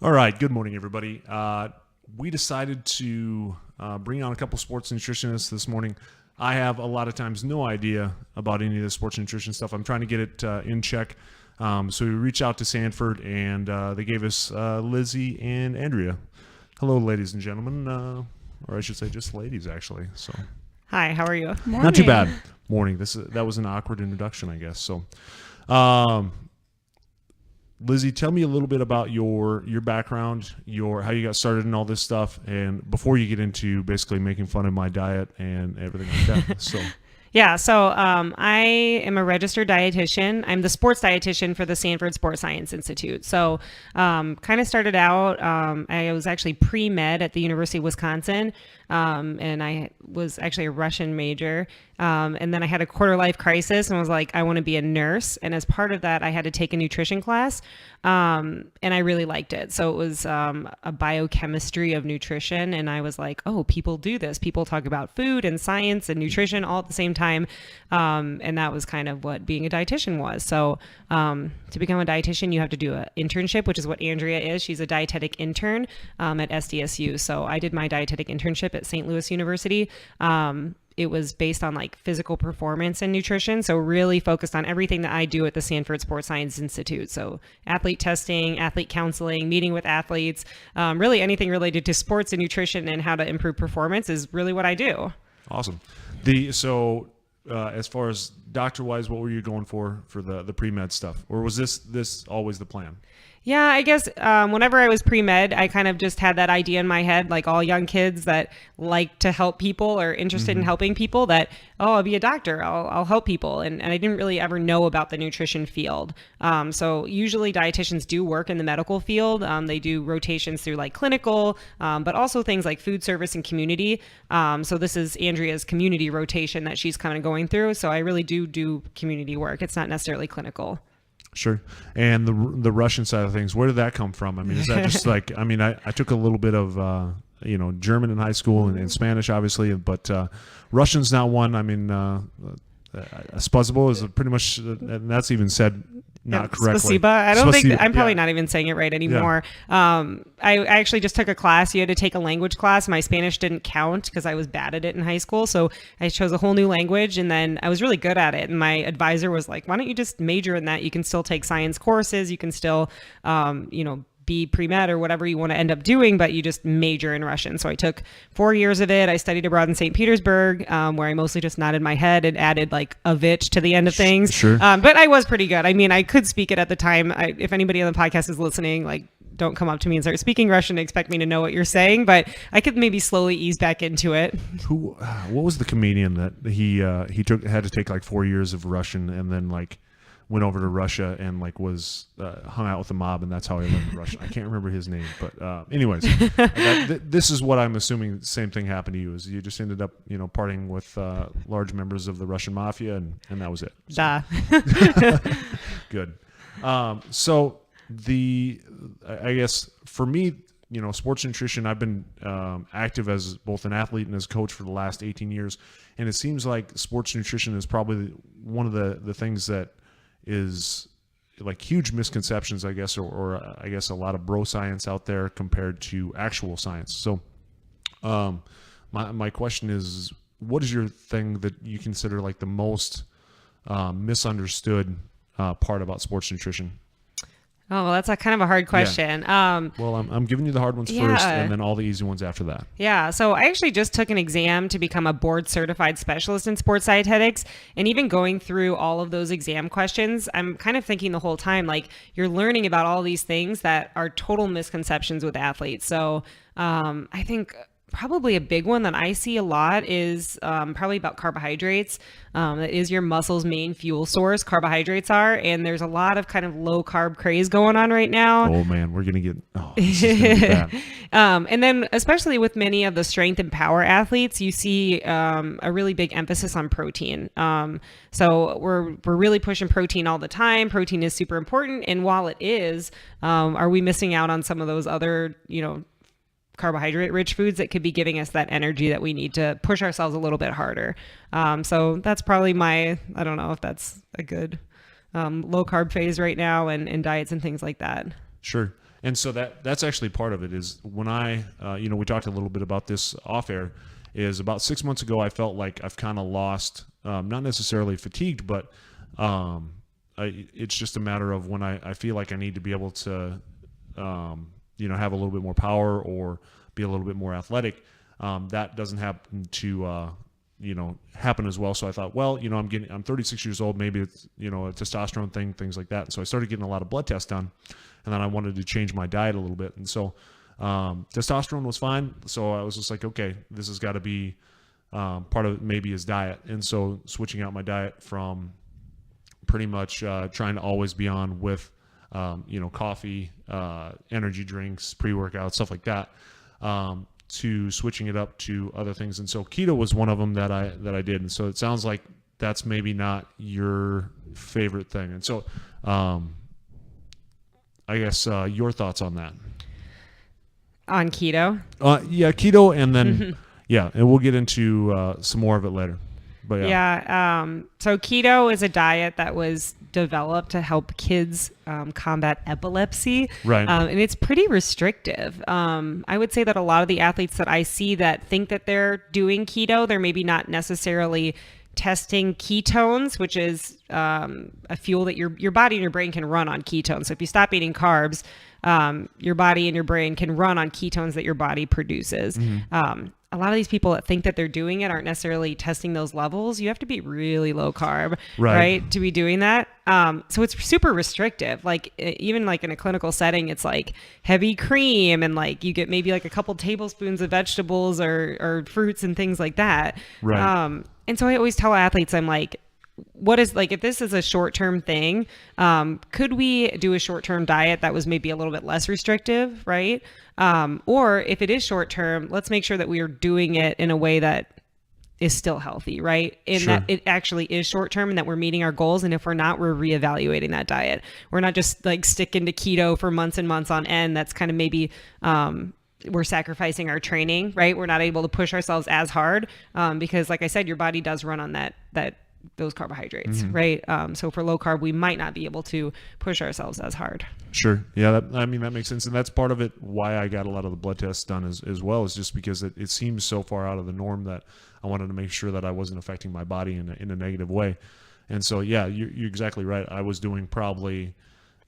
All right. Good morning, everybody. We decided to bring on a couple sports nutritionists this morning. I have a lot of times no idea about any of the sports nutrition stuff. I'm trying to get it in check. So we reached out to Sanford, and they gave us Lizzie and Andrea. Hello, ladies and gentlemen, or I should say just ladies, actually. So, hi, how are you? Morning. not too bad. Morning. That was an awkward introduction, I guess. So, Lizzie, tell me a little bit about your background, how you got started in all this stuff, and before you get into basically making fun of my diet and everything like that. So. Yeah, so I am a registered dietitian. I'm the sports dietitian for the Sanford Sports Science Institute. So kind of started out, I was actually pre-med at the University of Wisconsin, and I was actually a Russian major. And then I had a quarter life crisis and was like, I want to be a nurse. And as part of that, I had to take a nutrition class. And I really liked it. So it was a biochemistry of nutrition. And I was like, oh, people do this. People talk about food and science and nutrition all at the same time. And that was kind of what being a dietitian was. So to become a dietitian, you have to do an internship, which is what Andrea is. She's a dietetic intern at SDSU. So I did my dietetic internship at St. Louis University. It was based on like physical performance and nutrition. So really focused on everything that I do at the Sanford Sports Science Institute. So athlete testing, athlete counseling, meeting with athletes, really anything related to sports and nutrition and how to improve performance is really what I do. Awesome. As far as doctor-wise, what were you going for the pre-med stuff? Or was this always the plan? Yeah, I guess whenever I was pre-med, I kind of just had that idea in my head, like all young kids that like to help people or interested in helping people, that, oh, I'll be a doctor, I'll help people. And I didn't really ever know about the nutrition field. So usually dietitians do work in the medical field. They do rotations through like clinical, but also things like food service and community. So this is Andrea's community rotation that she's kind of going through. So I really do community work. It's not necessarily clinical. Sure. And the Russian side of things, where did that come from? I mean, is that just like, I mean, I took a little bit of, German in high school and Spanish, obviously, but Russian's not one. I mean, spasibo is pretty much, and that's even said not correctly. Spasiba. I don't think I'm probably yeah. not even saying it right anymore. Yeah. I actually just took a class. You had to take a language class. My Spanish didn't count because I was bad at it in high school. So I chose a whole new language, and then I was really good at it. And my advisor was like, why don't you just major in that? You can still take science courses. You can still, be pre-med or whatever you want to end up doing, but you just major in Russian. So I took 4 years of it. I studied abroad in St. Petersburg, where I mostly just nodded my head and added like a vich to the end of things. Sure. But I was pretty good. I mean, I could speak it at the time. If anybody on the podcast is listening, like, don't come up to me and start speaking Russian and expect me to know what you're saying, but I could maybe slowly ease back into it. What was the comedian that he had to take like 4 years of Russian and then like went over to Russia and like was hung out with the mob, and that's how he learned Russian. I can't remember his name, but anyways, this is what I'm assuming the same thing happened to you, is you just ended up partying with large members of the Russian mafia, and that was it. So. Good. So I guess for me, sports nutrition, I've been active as both an athlete and as a coach for the last 18 years, and it seems like sports nutrition is probably one of the things that is like huge misconceptions, I guess, or I guess a lot of bro science out there compared to actual science. So my question is, what is your thing that you consider like the most misunderstood part about sports nutrition? Oh, well, that's kind of a hard question. Yeah. Well, I'm giving you the hard ones first, and then all the easy ones after that. Yeah. So I actually just took an exam to become a board certified specialist in sports dietetics. And even going through all of those exam questions, I'm kind of thinking the whole time, like, you're learning about all these things that are total misconceptions with athletes. So I think probably a big one that I see a lot is probably about carbohydrates. That is your muscle's main fuel source, carbohydrates are, and there's a lot of kind of low carb craze going on right now. Oh man, we're gonna get this is gonna be bad. And then especially with many of the strength and power athletes, you see a really big emphasis on protein. So we're really pushing protein all the time. Protein is super important, and while it is, are we missing out on some of those other carbohydrate rich foods that could be giving us that energy that we need to push ourselves a little bit harder? So that's probably I don't know if that's a good low carb phase right now, and diets and things like that. Sure. And so that's actually part of it is when I, we talked a little bit about this off air, is about 6 months ago, I felt like I've kind of lost, not necessarily fatigued, but it's just a matter of when I feel like I need to be able to, have a little bit more power or be a little bit more athletic. That doesn't happen to, happen as well. So I thought, well, I'm 36 years old. Maybe it's, a testosterone thing, things like that. And so I started getting a lot of blood tests done, and then I wanted to change my diet a little bit. And so testosterone was fine. So I was just like, okay, this has got to be part of maybe his diet. And so switching out my diet from pretty much trying to always be on with, coffee, energy drinks, pre-workout, stuff like that, to switching it up to other things. And so keto was one of them that I did. And so it sounds like that's maybe not your favorite thing. And so I guess your thoughts on that. On keto? Yeah, keto, and then, and we'll get into some more of it later. But so keto is a diet that was developed to help kids combat epilepsy. Right. And it's pretty restrictive. I would say that a lot of the athletes that I see that think that they're doing keto, they're maybe not necessarily testing ketones, which is a fuel that your body and your brain can run on ketones. So if you stop eating carbs, your body and your brain can run on ketones that your body produces. A lot of these people that think that they're doing it aren't necessarily testing those levels. You have to be really low carb, right, to be doing that. So it's super restrictive. Like even like in a clinical setting, it's like heavy cream and like you get maybe like a couple tablespoons of vegetables or fruits and things like that. Right. And so I always tell athletes, I'm like, what is like, if this is a short-term thing, could we do a short-term diet that was maybe a little bit less restrictive, right? Or if it is short-term, let's make sure that we are doing it in a way that is still healthy, right? And that it actually is short-term and that we're meeting our goals. And if we're not, we're reevaluating that diet. We're not just like sticking to keto for months and months on end. That's kind of maybe, we're sacrificing our training, right? We're not able to push ourselves as hard because like I said, your body does run on those carbohydrates, right? So for low carb, we might not be able to push ourselves as hard. Sure. Yeah. That makes sense. And that's part of it, why I got a lot of the blood tests done as well, is just because it seems so far out of the norm that I wanted to make sure that I wasn't affecting my body in a negative way. And so, yeah, you're exactly right. I was doing probably,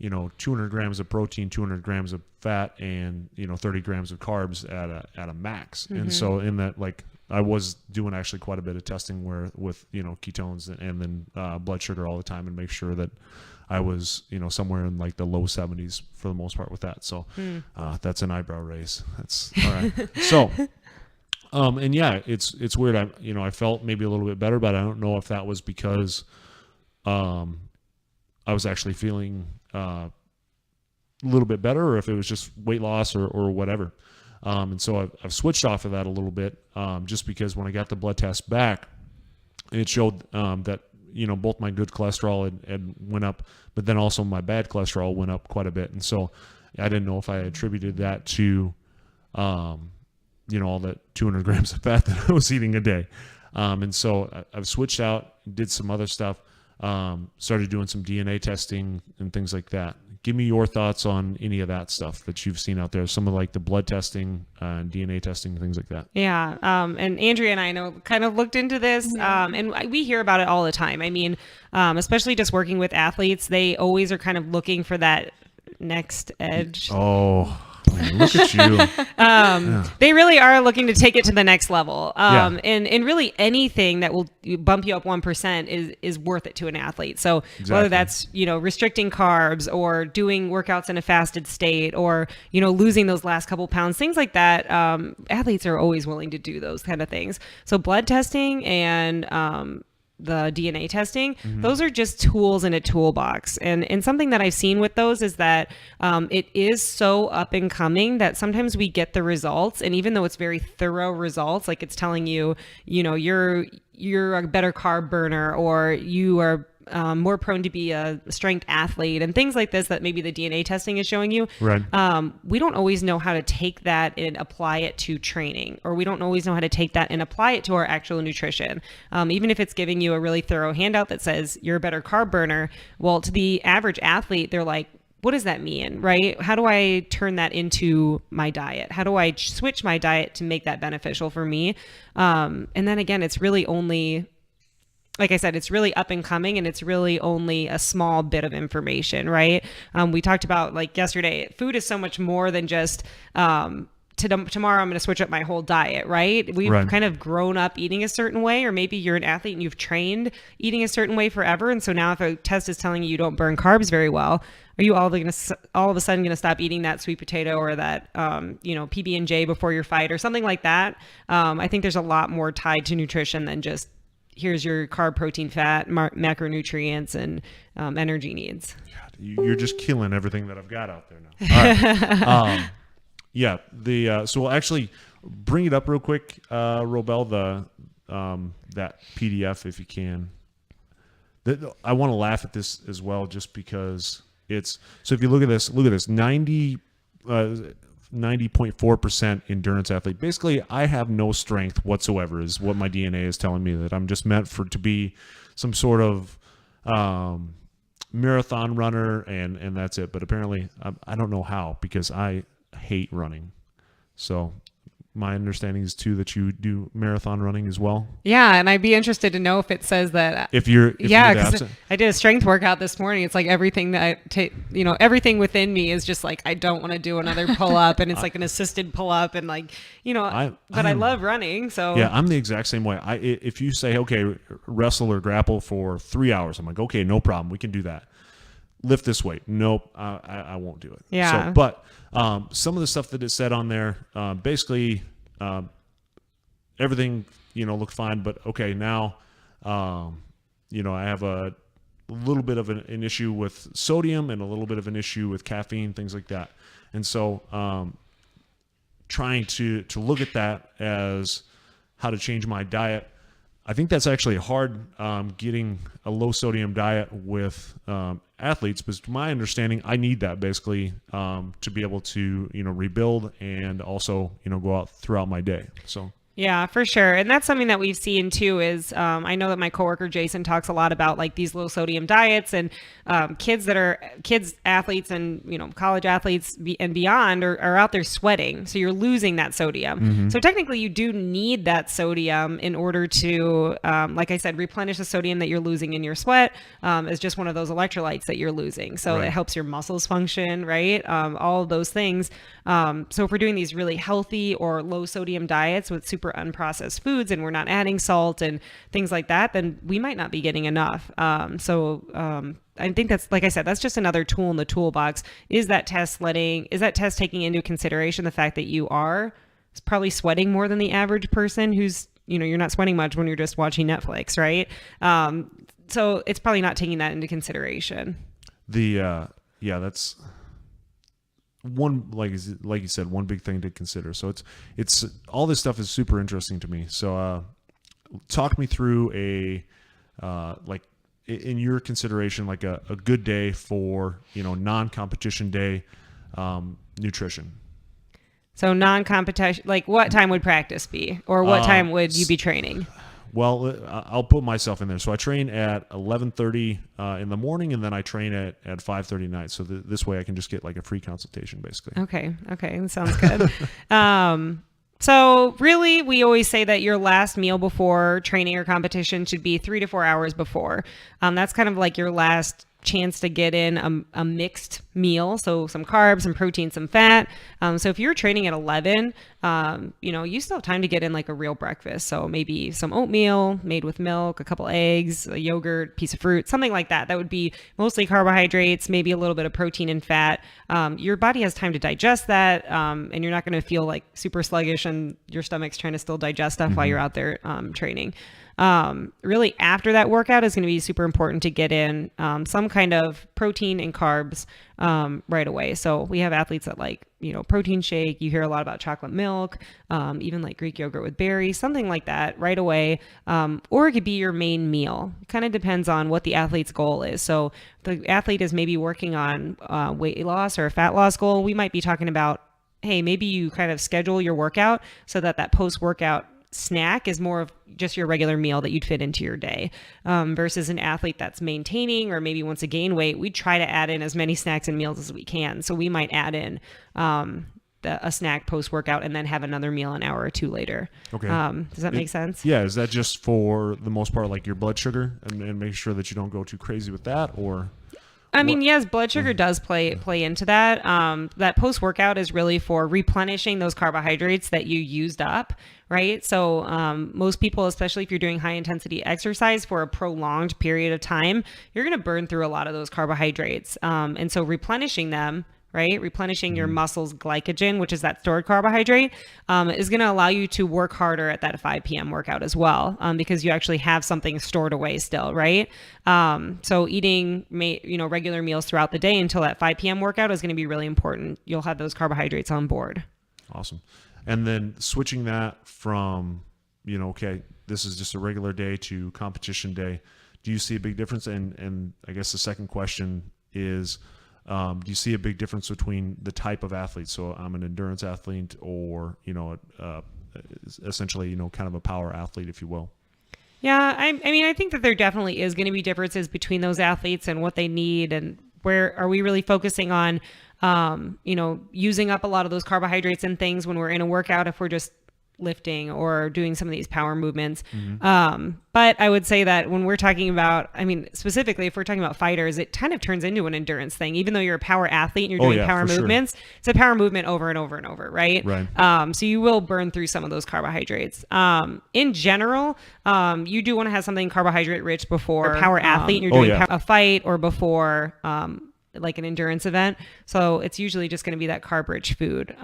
200 grams of protein, 200 grams of fat, and, 30 grams of carbs at a max. And so in that, like, I was doing actually quite a bit of testing with ketones and then blood sugar all the time, and make sure that I was somewhere in like the low 70s for the most part with that. So that's an eyebrow raise. That's all right. So and yeah, it's weird. I felt maybe a little bit better, but I don't know if that was because I was actually feeling a little bit better, or if it was just weight loss or whatever. And so I've switched off of that a little bit, just because when I got the blood test back, it showed that both my good cholesterol had went up, but then also my bad cholesterol went up quite a bit. And so I didn't know if I attributed that to all that 200 grams of fat that I was eating a day. And so I've switched out, did some other stuff, started doing some DNA testing and things like that. Give me your thoughts on any of that stuff that you've seen out there, some of like the blood testing and DNA testing, things like that. Yeah. And Andrea and I know kind of looked into this, and we hear about it all the time. I mean, especially just working with athletes, they always are kind of looking for that next edge. Oh, look at you. They really are looking to take it to the next level. And really anything that will bump you up 1% is worth it to an athlete. So whether that's, restricting carbs or doing workouts in a fasted state or, losing those last couple pounds, things like that, athletes are always willing to do those kind of things. So blood testing and, the DNA testing, those are just tools in a toolbox. And something that I've seen with those is that it is so up and coming that sometimes we get the results. And even though it's very thorough results, like it's telling you, you're a better carb burner, or you are more prone to be a strength athlete and things like this that maybe the DNA testing is showing you. Right. We don't always know how to take that and apply it to training, or we don't always know how to take that and apply it to our actual nutrition. Even if it's giving you a really thorough handout that says you're a better carb burner, well, to the average athlete, they're like, what does that mean, right? How do I turn that into my diet? How do I switch my diet to make that beneficial for me? And then again, it's really only, like I said, it's really up and coming, and it's really only a small bit of information, right? We talked about, like yesterday, food is so much more than just, tomorrow I'm going to switch up my whole diet, right? We've kind of grown up eating a certain way, or maybe you're an athlete and you've trained eating a certain way forever. And so now if a test is telling you don't burn carbs very well, are you all of a sudden going to stop eating that sweet potato or that, PB&J before your fight or something like that? I think there's a lot more tied to nutrition than just here's your carb, protein, fat, macronutrients, and energy needs. God, you're just killing everything that I've got out there now. All right. Yeah, so we'll actually bring it up real quick, Robel, that PDF if you can. I want to laugh at this as well, just because it's, so if you look at this 90.4% endurance athlete. Basically, I have no strength whatsoever is what my DNA is telling me, that I'm just meant to be some sort of marathon runner, and that's it. But apparently I don't know how, because I hate running. So my understanding is too that you do marathon running as well. Yeah, and I'd be interested to know if it says that. If you're because I did a strength workout this morning. It's like everything that I take, everything within me is just like, I don't want to do another pull up, and it's like an assisted pull up, and like, I love running. So yeah, I'm the exact same way. If you say, okay, wrestle or grapple for 3 hours, I'm like, okay, no problem, we can do that. Lift this weight, nope, I won't do it. Yeah. So, but some of the stuff that it said on there, basically, everything looked fine. But okay, now, I have a little bit of an issue with sodium and a little bit of an issue with caffeine, things like that. And so, trying to look at that as how to change my diet. I think that's actually hard, getting a low sodium diet with athletes, because to my understanding, I need that basically to be able to rebuild and also go out throughout my day. So. Yeah, for sure. And that's something that we've seen too is I know that my coworker Jason talks a lot about like these low sodium diets, and kids athletes and college athletes and beyond are out there sweating. So you're losing that sodium. Mm-hmm. So technically you do need that sodium in order to, like I said, replenish the sodium that you're losing in your sweat. Is just one of those electrolytes that you're losing. So it helps your muscles function, right? All of those things. So if we're doing these really healthy or low sodium diets with super unprocessed foods, and we're not adding salt and things like that, then we might not be getting enough. I think that's, like I said, that's just another tool in the toolbox. Is that test taking into consideration the fact that you are probably sweating more than the average person who's, you're not sweating much when you're just watching Netflix, right? So it's probably not taking that into consideration. That's one, like you said, one big thing to consider. So it's all this stuff is super interesting to me. So talk me through in your consideration, like a good day for non-competition day nutrition. So non-competition, like what time would practice be, or what time would you be training? Well, I'll put myself in there. So I train at 11:30 in the morning, and then I train at 5:30 at night. So this way I can just get like a free consultation, basically. Okay, that sounds good. So really, we always say that your last meal before training or competition should be 3 to 4 hours before. That's kind of like your last chance to get in a mixed meal, so some carbs, some protein, some fat. So if you're training at 11, you still have time to get in like a real breakfast. So maybe some oatmeal made with milk, a couple eggs, a yogurt, piece of fruit, something like that. That would be mostly carbohydrates, maybe a little bit of protein and fat. Your body has time to digest that, and you're not going to feel like super sluggish and your stomach's trying to still digest stuff while you're out there training. Really after that workout is going to be super important to get in some kind of protein and carbs right away. So we have athletes that like, protein shake. You hear a lot about chocolate milk, even like Greek yogurt with berries, something like that right away. Or it could be your main meal. It kind of depends on what the athlete's goal is. So if the athlete is maybe working on weight loss or a fat loss goal, we might be talking about, hey, maybe you kind of schedule your workout so that post-workout snack is more of just your regular meal that you'd fit into your day, versus an athlete that's maintaining or maybe wants to gain weight. We try to add in as many snacks and meals as we can. So we might add in a snack post-workout and then have another meal an hour or two later. Okay. Does that make sense? Yeah. Is that just for the most part like your blood sugar and make sure that you don't go too crazy with that, or? I mean, yes, blood sugar does play into that. That post-workout is really for replenishing those carbohydrates that you used up, right? So most people, especially if you're doing high-intensity exercise for a prolonged period of time, you're going to burn through a lot of those carbohydrates. And so replenishing them, right? Replenishing your muscles' glycogen, which is that stored carbohydrate, is going to allow you to work harder at that 5 p.m. workout as well, because you actually have something stored away still, right? So eating, regular meals throughout the day until that 5 p.m. workout is going to be really important. You'll have those carbohydrates on board. Awesome. And then switching that from, okay, this is just a regular day to competition day. Do you see a big difference? And I guess the second question is, do you see a big difference between the type of athlete? So I'm an endurance athlete or, essentially, kind of a power athlete, if you will. Yeah. I mean, I think that there definitely is going to be differences between those athletes and what they need, and where are we really focusing on, using up a lot of those carbohydrates and things when we're in a workout, if we're just lifting or doing some of these power movements. But I would say that when we're talking about, specifically if we're talking about fighters, it kind of turns into an endurance thing. Even though you're a power athlete and you're doing power movements, it's a power movement over and over and over, right? So you will burn through some of those carbohydrates. In general, you do want to have something carbohydrate rich before a power athlete and you're doing a fight, or before like an endurance event. So it's usually just going to be that carb rich food.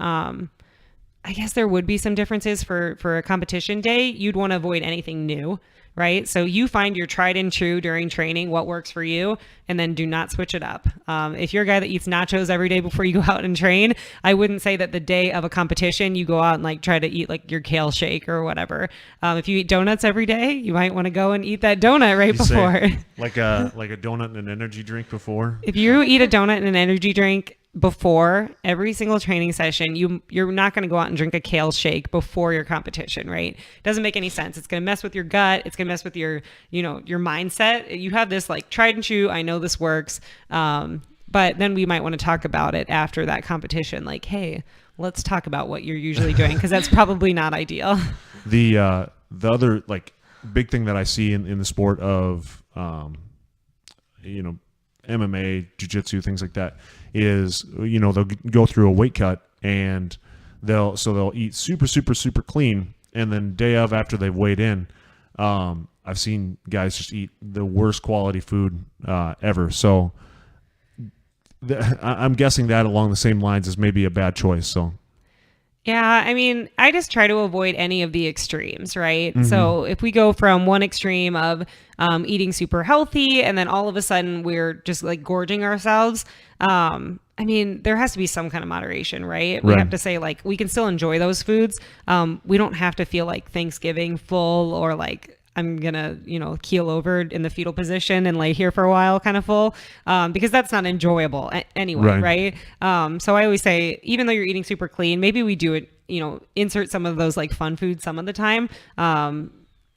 I guess there would be some differences for a competition day. You'd want to avoid anything new, right? So you find your tried and true during training, what works for you, and then do not switch it up. If you're a guy that eats nachos every day before you go out and train, I wouldn't say that the day of a competition, you go out and try to eat your kale shake or whatever. If you eat donuts every day, you might want to go and eat that donut right before. Like a donut and an energy drink before? If you eat a donut and an energy drink before every single training session, you're not going to go out and drink a kale shake before your competition, right? It doesn't make any sense. It's going to mess with your gut. It's going to mess with your mindset. You have this tried and true, I know this works. But then we might want to talk about it after that competition. Hey, let's talk about what you're usually doing, because that's probably not ideal. The other big thing that I see in the sport of, MMA, jiu-jitsu, things like that, is, they'll go through a weight cut and they'll eat super, super, super clean. And then day of, after they've weighed in, I've seen guys just eat the worst quality food ever. So I'm guessing that along the same lines is maybe a bad choice. So. Yeah, I just try to avoid any of the extremes, right? So if we go from one extreme of eating super healthy and then all of a sudden we're just gorging ourselves, there has to be some kind of moderation, right? We have to say we can still enjoy those foods. We don't have to feel like Thanksgiving full, or I'm gonna, keel over in the fetal position and lay here for a while kind of full, because that's not enjoyable anyway, right? So I always say, even though you're eating super clean, maybe we do it, insert some of those fun foods some of the time,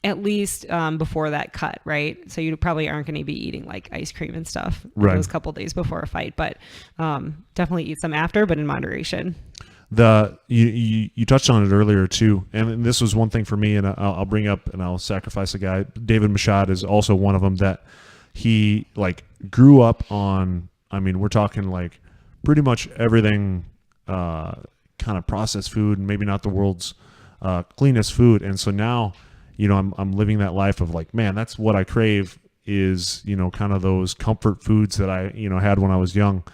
at least before that cut, right? So you probably aren't going to be eating ice cream and stuff those couple days before a fight, but definitely eat some after, but in moderation. You touched on it earlier too, and this was one thing for me, and I'll bring up and I'll sacrifice a guy. David Machad is also one of them, that he grew up on. We're talking pretty much everything, kind of processed food, and maybe not the world's cleanest food. And so now, I'm living that life of man, that's what I crave, is kind of those comfort foods that I had when I was young,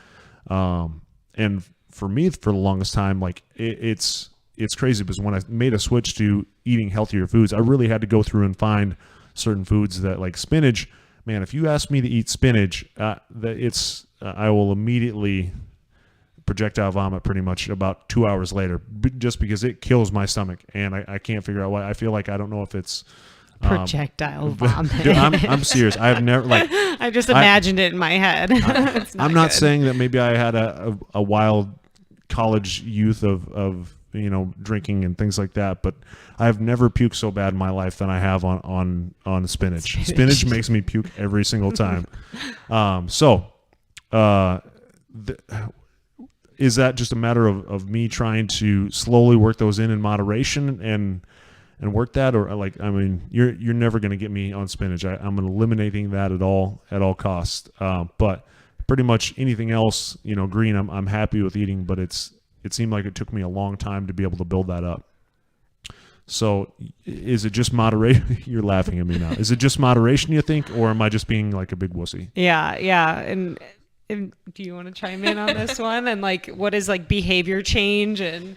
and for me, for the longest time, it's crazy, because when I made a switch to eating healthier foods, I really had to go through and find certain foods that, spinach. Man, if you ask me to eat spinach, I will immediately projectile vomit pretty much about 2 hours later, just because it kills my stomach, and I can't figure out why. I feel I don't know if it's projectile vomit. Dude, I'm serious. I've never I just imagined it in my head. I'm not saying that maybe I had a wild college youth of drinking and things like that. But I've never puked so bad in my life than I have on spinach. Spinach makes me puke every single time. Is that just a matter of me trying to slowly work those in moderation and work that, or you're never going to get me on spinach. I'm eliminating that at all costs. But pretty much anything else, green, I'm happy with eating, but it seemed like it took me a long time to be able to build that up. So is it just moderation? You're laughing at me now. Is it just moderation, you think, or am I just being like a big wussy? Yeah. And do you want to chime in on this one? And what is behavior change, and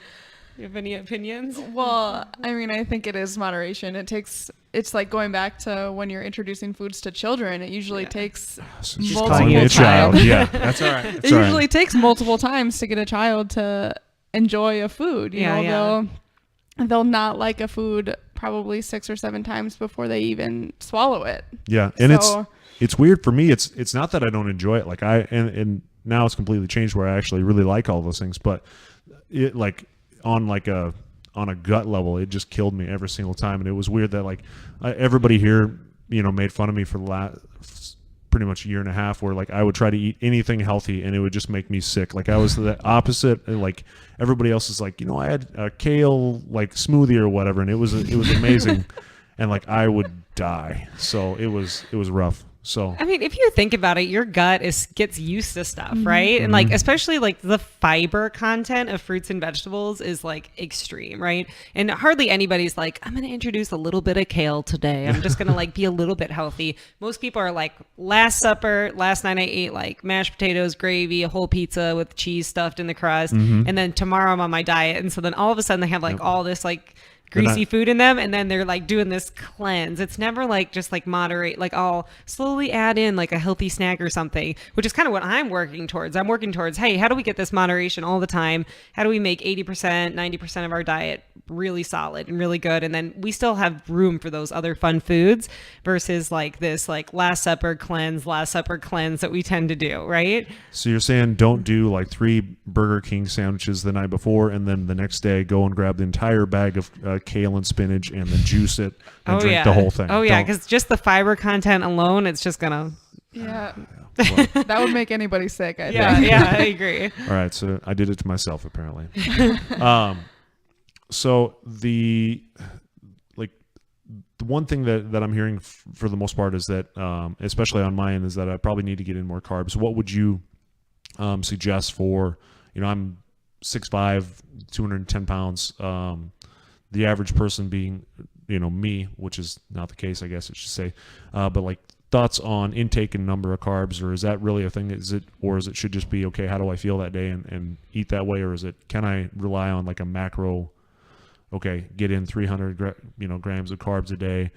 you have any opinions? Well, I think it is moderation. It's like going back to when you're introducing foods to children. It usually takes multiple times. Yeah, that's all right. It usually takes multiple times to get a child to enjoy a food. They'll not like a food probably 6 or 7 times before they even swallow it. Yeah, and it's weird for me. It's not that I don't enjoy it. And now it's completely changed where I actually really like all those things. But it on a gut level, it just killed me every single time. And it was weird that everybody here, made fun of me for the last pretty much a year and a half, where I would try to eat anything healthy and it would just make me sick. I was the opposite. Everybody else is I had a kale smoothie or whatever, and it was amazing. And I would die. So it was rough. So if you think about it, your gut gets used to stuff, right? And especially the fiber content of fruits and vegetables is extreme, right? And hardly anybody's I'm going to introduce a little bit of kale today. I'm just going to be a little bit healthy. Most people are last night I ate mashed potatoes, gravy, a whole pizza with cheese stuffed in the crust, and then tomorrow I'm on my diet. And so then all of a sudden they have all this greasy food in them, and then they're doing this cleanse. It's never just moderate. I'll slowly add in a healthy snack or something, which is kind of what I'm working towards. I'm working towards, hey, how do we get this moderation all the time? How do we make 80%, 90% of our diet really solid and really good, and then we still have room for those other fun foods versus this last supper cleanse that we tend to do, right? So you're saying don't do 3 Burger King sandwiches the night before, and then the next day go and grab the entire bag of kale and spinach and then juice it and drink the whole thing. Oh yeah, because just the fiber content alone, it's just gonna. Yeah, well, that would make anybody sick. I think. Yeah, I agree. All right, so I did it to myself apparently. So the one thing that I'm hearing for the most part is that, especially on my end, is that I probably need to get in more carbs. What would you suggest for? I'm 6'5", 210 pounds. The average person being, me, which is not the case, I guess I should say. But thoughts on intake and number of carbs, or is that really a thing? Or is it should just be, okay, how do I feel that day and eat that way? Or can I rely on a macro, okay, get in 300 grams of carbs a day,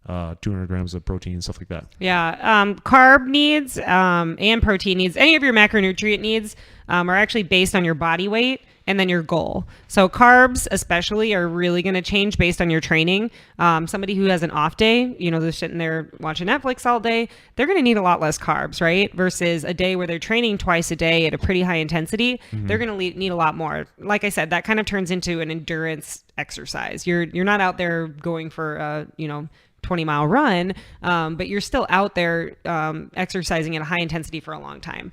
200 grams of protein, stuff like that? Yeah. Carb needs and protein needs, any of your macronutrient needs are actually based on your body weight and then your goal. So carbs especially are really going to change based on your training. Somebody who has an off day, they're sitting there watching Netflix all day, they're going to need a lot less carbs, right? Versus a day where they're training twice a day at a pretty high intensity, they're going to need a lot more. Like I said, that kind of turns into an endurance exercise. You're not out there going for 20-mile run, but you're still out there exercising at a high intensity for a long time.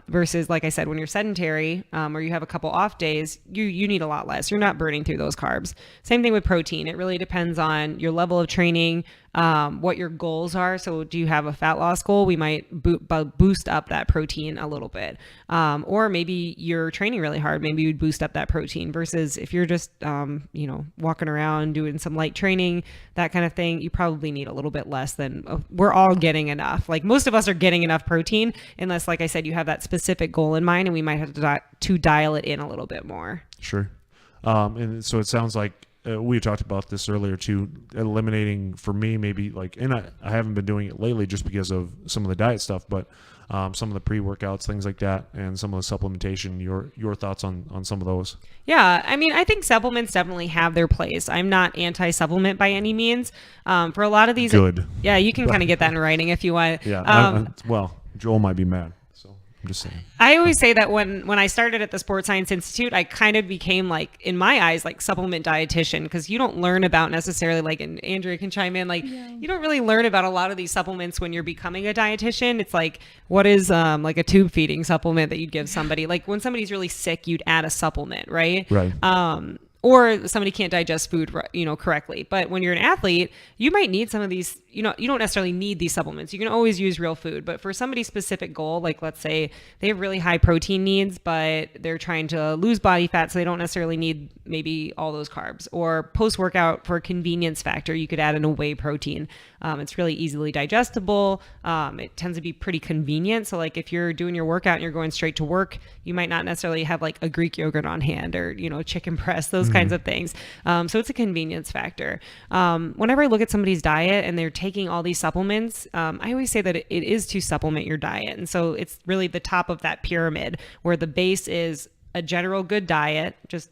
Versus, like I said, when you're sedentary or you have a couple off days, you need a lot less. You're not burning through those carbs. Same thing with protein. It really depends on your level of training, what your goals are. So do you have a fat loss goal? We might boost up that protein a little bit. Or maybe you're training really hard. Maybe you'd boost up that protein versus if you're just, walking around doing some light training, that kind of thing, you probably need a little bit less than we're all getting enough. Most of us are getting enough protein unless, like I said, you have that specific goal in mind, and we might have to dial it in a little bit more. Sure. And so it sounds like, we talked about this earlier too, eliminating for me maybe and I haven't been doing it lately just because of some of the diet stuff, but some of the pre-workouts, things like that, and some of the supplementation. Your thoughts on some of those? Yeah, I think supplements definitely have their place. I'm not anti-supplement by any means. For a lot of these, good. Yeah, you can kind of get that in writing if you want. Yeah. Well, Joel might be mad. So I'm just saying. I always say that when I started at the Sports Science Institute, I kind of became like, in my eyes, like supplement dietitian, because you don't learn about necessarily, like, and Andrea can chime in, like, you don't really learn about a lot of these supplements when you're becoming a dietitian. It's like, what is like a tube feeding supplement that you'd give somebody? Like when somebody's really sick, you'd add a supplement, right? Right. Or somebody can't digest food, correctly. But when you're an athlete, you might need some of these, you don't necessarily need these supplements. You can always use real food. But for somebody's specific goal, like let's say they have really high protein needs, but they're trying to lose body fat, so they don't necessarily need maybe all those carbs. Or post-workout for convenience factor, you could add in a whey protein. It's really easily digestible. It tends to be pretty convenient. So like if you're doing your workout and you're going straight to work, you might not necessarily have like a Greek yogurt on hand or, chicken breast, those kinds of things. So it's a convenience factor. Whenever I look at somebody's diet and they're taking all these supplements, I always say that it is to supplement your diet. And so it's really the top of that pyramid where the base is a general good diet, just,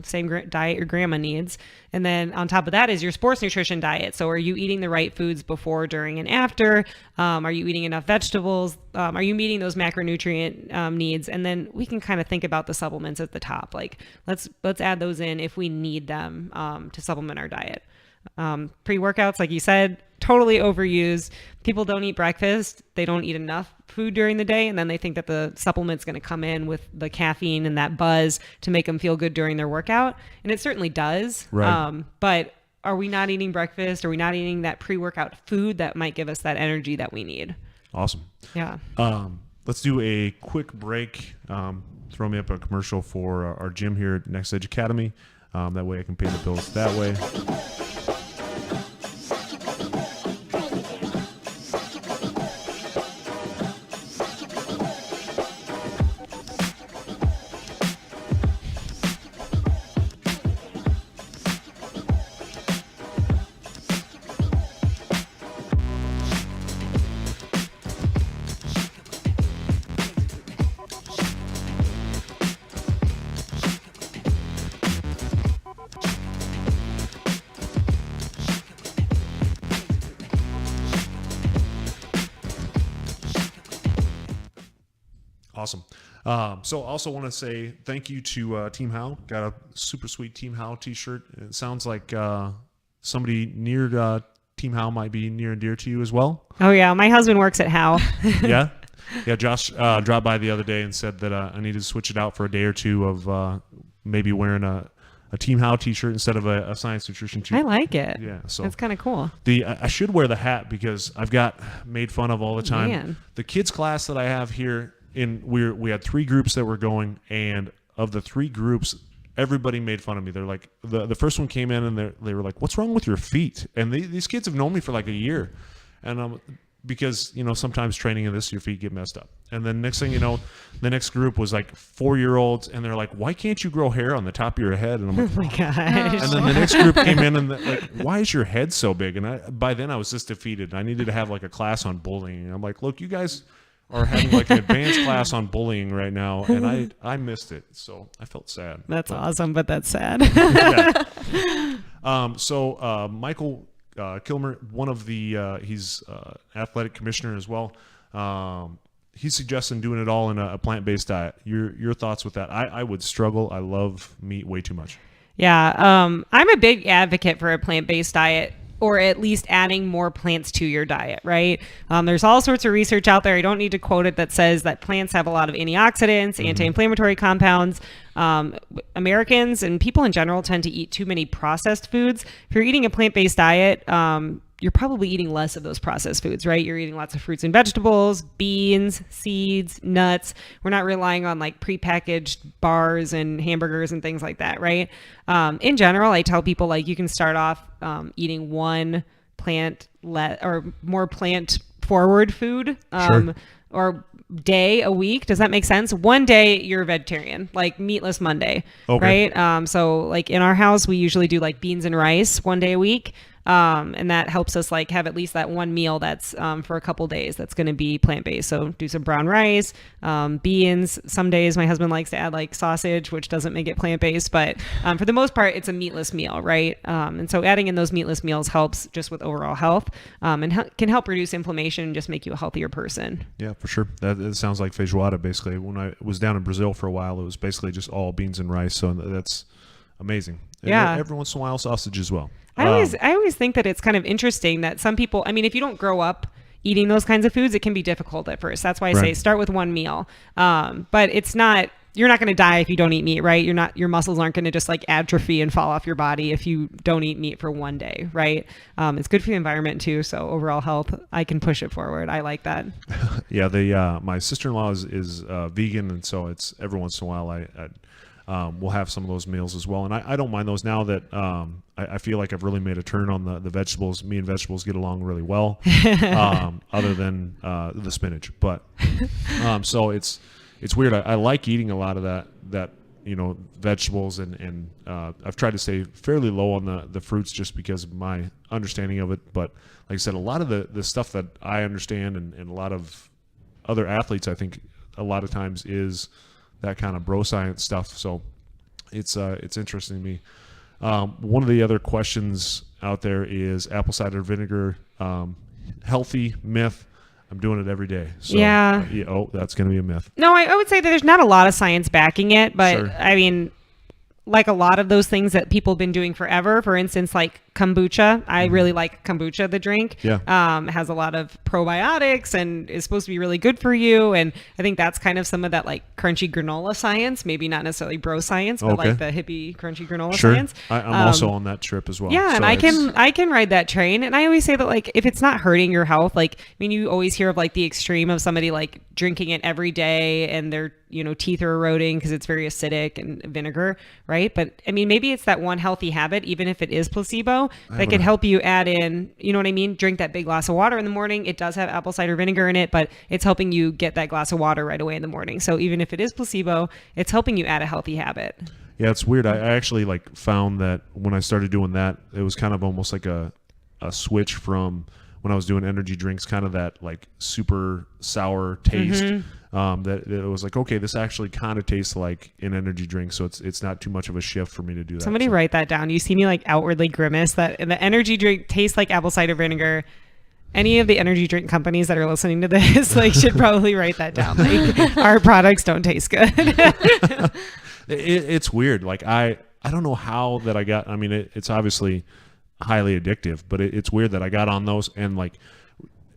same diet your grandma needs. And then on top of that is your sports nutrition diet. So are you eating the right foods before, during, and after? Are you eating enough vegetables? Are you meeting those macronutrient needs? And then we can kind of think about the supplements at the top. Like let's add those in if we need them to supplement our diet. Pre-workouts, like you said, totally overused. People don't eat breakfast. They don't eat enough food during the day. And then they think that the supplement's going to come in with the caffeine and that buzz to make them feel good during their workout. And it certainly does. Right. But are we not eating breakfast? Are we not eating that pre-workout food that might give us that energy that we need? Awesome. Yeah. Let's do a quick break. Throw me up a commercial for our gym here at Next Edge Academy. That way I can pay the bills that way. Awesome. So also want to say thank you to Team How. Got a super sweet Team How t-shirt. It sounds like somebody near Team How might be near and dear to you as well. Oh yeah, my husband works at How. Yeah? Yeah, Josh dropped by the other day and said that I needed to switch it out for a day or two of maybe wearing a Team How t-shirt instead of a Science Nutrition t-shirt. I like it. Yeah, so that's kind of cool. I should wear the hat because I've got made fun of all the time. Man. The kids class that I have here, we had 3 groups that were going, and of the 3 groups, everybody made fun of me. They're like, the first one came in and they were like, "What's wrong with your feet?" And these kids have known me for like a year, and because sometimes training in this, your feet get messed up. And then next thing you know, the next group was like 4-year-olds, and they're like, "Why can't you grow hair on the top of your head?" And I'm like, "Oh my gosh!" And then the next group came in and like, "Why is your head so big?" And by then I was just defeated. I needed to have like a class on bullying. And I'm like, "Look, you guys are having like an advanced class on bullying right now, and I missed it, so I felt sad." That's awesome, but that's sad. Yeah. So Michael Kilmer, one of the he's athletic commissioner as well. He's suggesting doing it all in a plant-based diet. Your thoughts with that? I would struggle. I love meat way too much. Yeah, I'm a big advocate for a plant-based diet, or at least adding more plants to your diet, right? There's all sorts of research out there. I don't need to quote it that says that plants have a lot of antioxidants, anti-inflammatory compounds. Americans and people in general tend to eat too many processed foods. If you're eating a plant-based diet, you're probably eating less of those processed foods, right? You're eating lots of fruits and vegetables, beans, seeds, nuts. We're not relying on like prepackaged bars and hamburgers and things like that, right? In general, I tell people like you can start off eating one or more plant forward food or day a week. Does that make sense? One day you're a vegetarian, like meatless Monday, right? So like in our house, we usually do like beans and rice one day a week. And that helps us like have at least that one meal that's for a couple days that's going to be plant-based. So do some brown rice, beans. Some days my husband likes to add like sausage, which doesn't make it plant-based, but for the most part, it's a meatless meal, right? And so adding in those meatless meals helps just with overall health, and can help reduce inflammation and just make you a healthier person. Yeah, for sure. That sounds like feijoada basically. When I was down in Brazil for a while, it was basically just all beans and rice. So that's amazing. Yeah. And every once in a while, sausage as well. I always think that it's kind of interesting that some people, I mean, if you don't grow up eating those kinds of foods, it can be difficult at first. That's why I say start with one meal. But you're not going to die if you don't eat meat, right? Your muscles aren't going to just like atrophy and fall off your body if you don't eat meat for one day, right? It's good for the environment too. So overall health, I can push it forward. I like that. Yeah. My sister-in-law is vegan. And so it's every once in a while we'll have some of those meals as well. And I don't mind those now that I feel like I've really made a turn on the vegetables. Me and vegetables get along really well, other than the spinach. But so it's weird. I like eating a lot of that vegetables, and I've tried to stay fairly low on the fruits just because of my understanding of it. But like I said, a lot of the stuff that I understand and a lot of other athletes, I think a lot of times is that kind of bro science stuff. So it's interesting to me. One of the other questions out there is apple cider vinegar, healthy, myth. I'm doing it every day. So, yeah. That's going to be a myth. No, I would say that there's not a lot of science backing it, but Sure. I mean, like a lot of those things that people have been doing forever, for instance, like kombucha. I really like kombucha, the drink. Yeah. It has a lot of probiotics and is supposed to be really good for you. And I think that's kind of some of that like crunchy granola science, maybe not necessarily bro science, but like the hippie crunchy granola science. I'm also on that trip as well. Yeah, so and I can ride that train. And I always say that like if it's not hurting your health, like I mean, you always hear of like the extreme of somebody like drinking it every day and their teeth are eroding because it's very acidic and vinegar, right? But I mean, maybe it's that one healthy habit, even if it is placebo, that could help you add in, you know what I mean? Drink that big glass of water in the morning. It does have apple cider vinegar in it, but it's helping you get that glass of water right away in the morning. So even if it is placebo, it's helping you add a healthy habit. Yeah, it's weird. I actually like found that when I started doing that, it was kind of almost like a switch from when I was doing energy drinks, kind of that like super sour taste. That it was like, okay, this actually kind of tastes like an energy drink, so it's not too much of a shift for me to do that. Somebody write that down. You see me like outwardly grimace that the energy drink tastes like apple cider vinegar. Any of the energy drink companies that are listening to this like should probably write that down. Like our products don't taste good. It's weird. Like I don't know how that I got. I mean, it's obviously highly addictive, but it's weird that I got on those and like,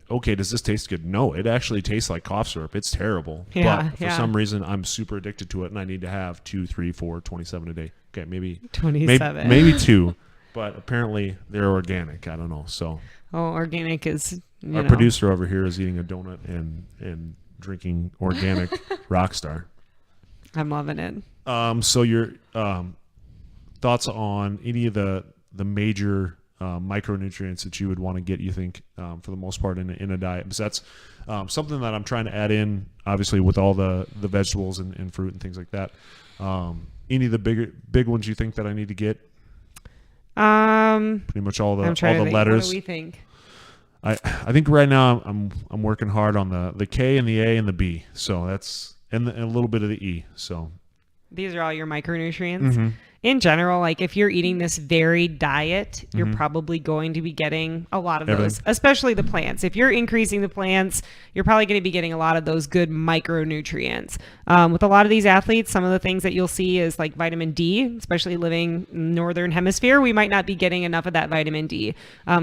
okay, does this taste good? No, it actually tastes like cough syrup. It's terrible. Yeah, but for some reason, I'm super addicted to it, and I need to have 2, 3, 4, 27 a day. Okay, maybe 27. Maybe 2, but apparently they're organic. I don't know. So organic is our producer over here is eating a donut and drinking organic Rockstar. I'm loving it. So your thoughts on any of the major micronutrients that you would want to get, you think, for the most part in a diet? Because that's something that I'm trying to add in, obviously, with all the vegetables and fruit and things like that. Any of the big ones you think that I need to get? Pretty much all the letters. letters. What do we think? I think right now I'm working hard on the K and the A and the B. So that's and a little bit of the E. So these are all your micronutrients. In general, like if you're eating this varied diet, you're probably going to be getting a lot of those, especially the plants. If you're increasing the plants, you're probably going to be getting a lot of those good micronutrients. With a lot of these athletes, some of the things that you'll see is like vitamin D, especially living in the northern hemisphere, we might not be getting enough of that vitamin D.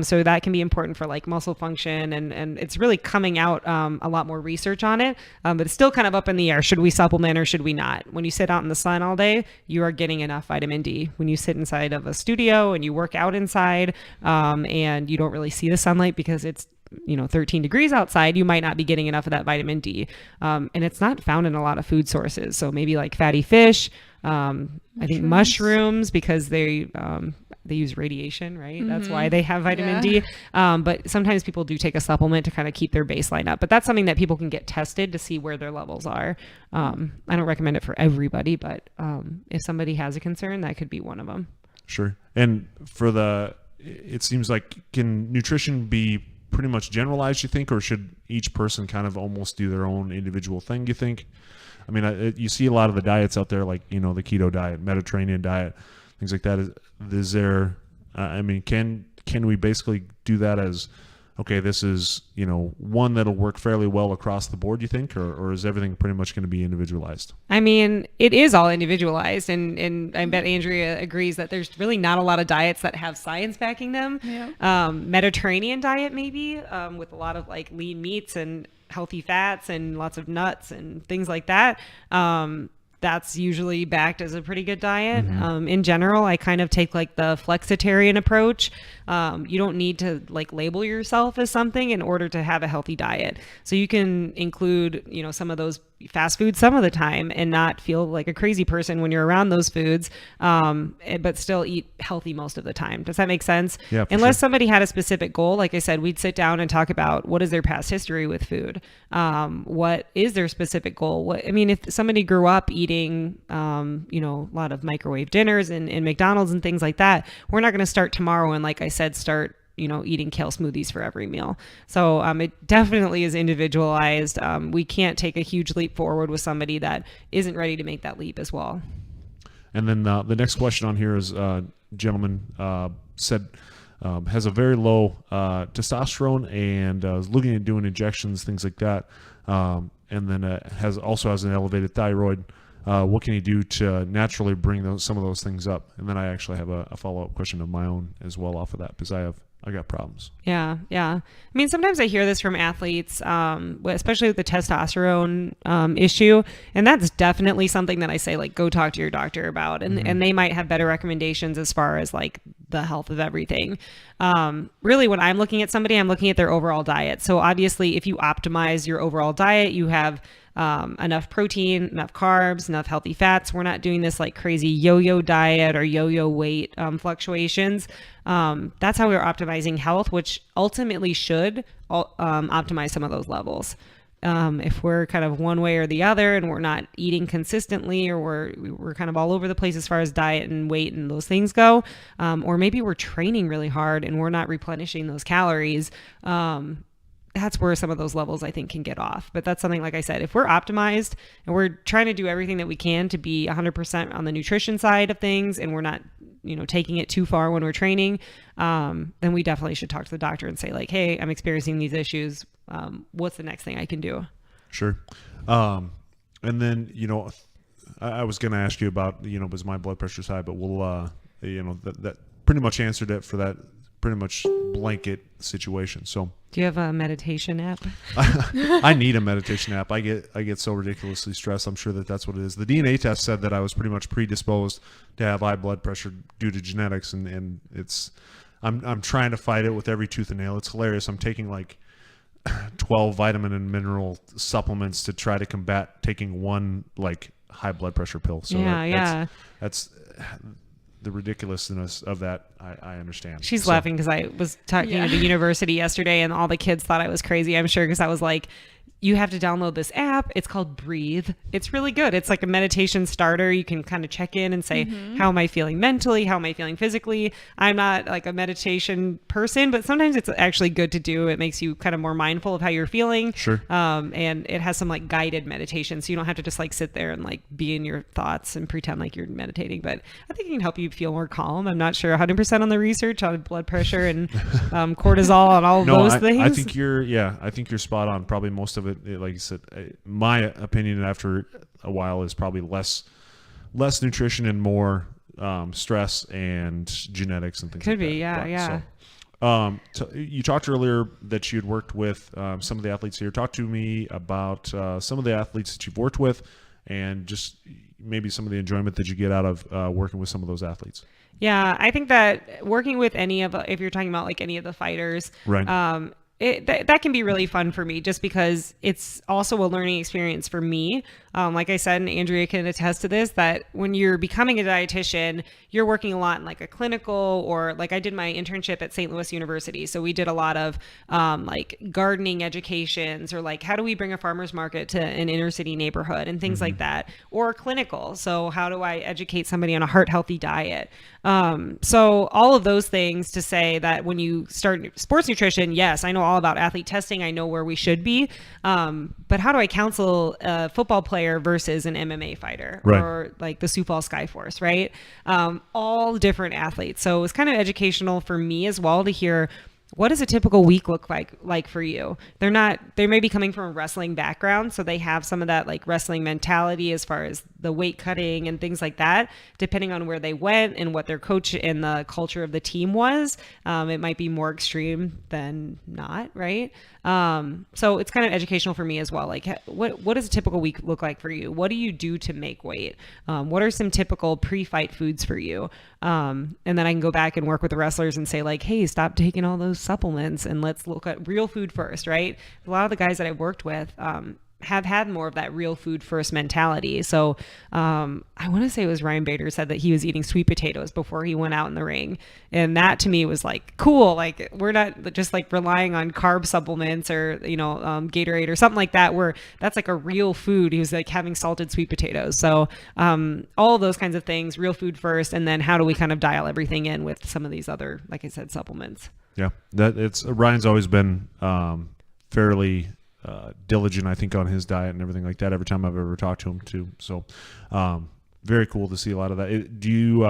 So that can be important for like muscle function, and it's really coming out a lot more research on it, but it's still kind of up in the air. Should we supplement or should we not? When you sit out in the sun all day, you are getting enough vitamin D. When you sit inside of a studio and you work out inside and you don't really see the sunlight because it's 13 degrees outside, you might not be getting enough of that vitamin D. And it's not found in a lot of food sources. So maybe like fatty fish, I think mushrooms, because they use radiation, right? That's why they have vitamin D. But sometimes people do take a supplement to kind of keep their baseline up. But that's something that people can get tested to see where their levels are. I don't recommend it for everybody, but if somebody has a concern, that could be one of them. Sure. And for the it seems like, can nutrition be pretty much generalized, you think, or should each person kind of almost do their own individual thing, you think? I mean, you see a lot of the diets out there, like, the keto diet, Mediterranean diet, things like that. Is there, I mean, can we basically do that as, okay, this is, one that'll work fairly well across the board, you think, or is everything pretty much going to be individualized? I mean, it is all individualized, and I bet Andrea agrees that there's really not a lot of diets that have science backing them. Yeah. Mediterranean diet, maybe, with a lot of like lean meats and healthy fats and lots of nuts and things like that. That's usually backed as a pretty good diet. In general, I kind of take like the flexitarian approach. You don't need to like label yourself as something in order to have a healthy diet. So you can include, some of those fast foods some of the time and not feel like a crazy person when you're around those foods, but still eat healthy most of the time. Does that make sense? Yeah, Unless somebody had a specific goal, like I said, we'd sit down and talk about what is their past history with food. What is their specific goal? If somebody grew up eating, a lot of microwave dinners and McDonald's and things like that, we're not going to start tomorrow and, like I said, start eating kale smoothies for every meal. So it definitely is individualized. We can't take a huge leap forward with somebody that isn't ready to make that leap as well. And then the next question on here is, gentleman said has a very low testosterone and is looking at doing injections, things like that, and then has an elevated thyroid. What can he do to naturally bring some of those things up? And then I actually have a follow-up question of my own as well off of that, because I got problems. Yeah. Sometimes I hear this from athletes, especially with the testosterone issue, and that's definitely something that I say, like, go talk to your doctor about, and they might have better recommendations as far as like the health of everything. Really, when I'm looking at somebody, I'm looking at their overall diet. So obviously, if you optimize your overall diet, you have enough protein, enough carbs, enough healthy fats. We're not doing this like crazy yo-yo diet or yo-yo weight fluctuations. That's how we're optimizing health, which ultimately should optimize some of those levels. If we're kind of one way or the other and we're not eating consistently, or we're kind of all over the place as far as diet and weight and those things go, or maybe we're training really hard and we're not replenishing those calories, that's where some of those levels I think can get off. But that's something, like I said, if we're optimized and we're trying to do everything that we can to be 100% on the nutrition side of things, and we're not, taking it too far when we're training, then we definitely should talk to the doctor and say, like, hey, I'm experiencing these issues. What's the next thing I can do? Sure. And then, I was going to ask you about, was my blood pressure high, but we'll, that pretty much answered it for that pretty much blanket situation. So do you have a meditation app? I need a meditation app. I get so ridiculously stressed. I'm sure that's what it is. The DNA test said that I was pretty much predisposed to have high blood pressure due to genetics, and I'm trying to fight it with every tooth and nail. It's hilarious. I'm taking like 12 vitamin and mineral supplements to try to combat taking one like high blood pressure pill. So that's the ridiculousness of that. I understand. She's laughing because I was talking at the university yesterday and all the kids thought I was crazy, I'm sure, because I was like, you have to download this app. It's called Breathe. It's really good. It's like a meditation starter. You can kind of check in and say, how am I feeling mentally? How am I feeling physically? I'm not like a meditation person, but sometimes it's actually good to do. It makes you kind of more mindful of how you're feeling. Sure. And it has some like guided meditation. So you don't have to just like sit there and like be in your thoughts and pretend like you're meditating, but I think it can help you feel more calm. I'm not sure 100% on the research on blood pressure and cortisol and all of those things. I think you're spot on. Probably most of it, like you said, my opinion after a while is probably less nutrition and more stress and genetics and things Could like be, that. yeah. So, you talked earlier that you'd worked with some of the athletes here. Talk to me about some of the athletes that you've worked with and just maybe some of the enjoyment that you get out of working with some of those athletes. Yeah, I think that working with if you're talking about like any of the fighters, right. that can be really fun for me just because it's also a learning experience for me. Like I said, and Andrea can attest to this, that when you're becoming a dietitian, you're working a lot in like a clinical, or like I did my internship at St. Louis University. So we did a lot of like gardening educations, or like how do we bring a farmer's market to an inner city neighborhood and things like that, or clinical. So how do I educate somebody on a heart healthy diet? So all of those things to say that when you start sports nutrition, yes, I know all about athlete testing. I know where we should be. But how do I counsel a football player versus an MMA fighter, right, or like the Sioux Falls Skyforce, right? All different athletes. So it was kind of educational for me as well to hear, what does a typical week look like for you? They may be coming from a wrestling background, so they have some of that like wrestling mentality as far as the weight cutting and things like that, depending on where they went and what their coach and the culture of the team was. It might be more extreme than not, right? So it's kind of educational for me as well. Like what does a typical week look like for you? What do you do to make weight? What are some typical pre-fight foods for you? And then I can go back and work with the wrestlers and say like, hey, stop taking all those supplements and let's look at real food first, right? A lot of the guys that I've worked with, have had more of that real food first mentality. So I want to say it was Ryan Bader said that he was eating sweet potatoes before he went out in the ring. And that to me was like, cool. Like we're not just like relying on carb supplements or, Gatorade or something like that, where that's like a real food. He was like having salted sweet potatoes. So all of those kinds of things, real food first. And then how do we kind of dial everything in with some of these other, like I said, supplements? Yeah, Ryan's always been fairly diligent, I think, on his diet and everything like that every time I've ever talked to him too. So very cool to see a lot of that. Do you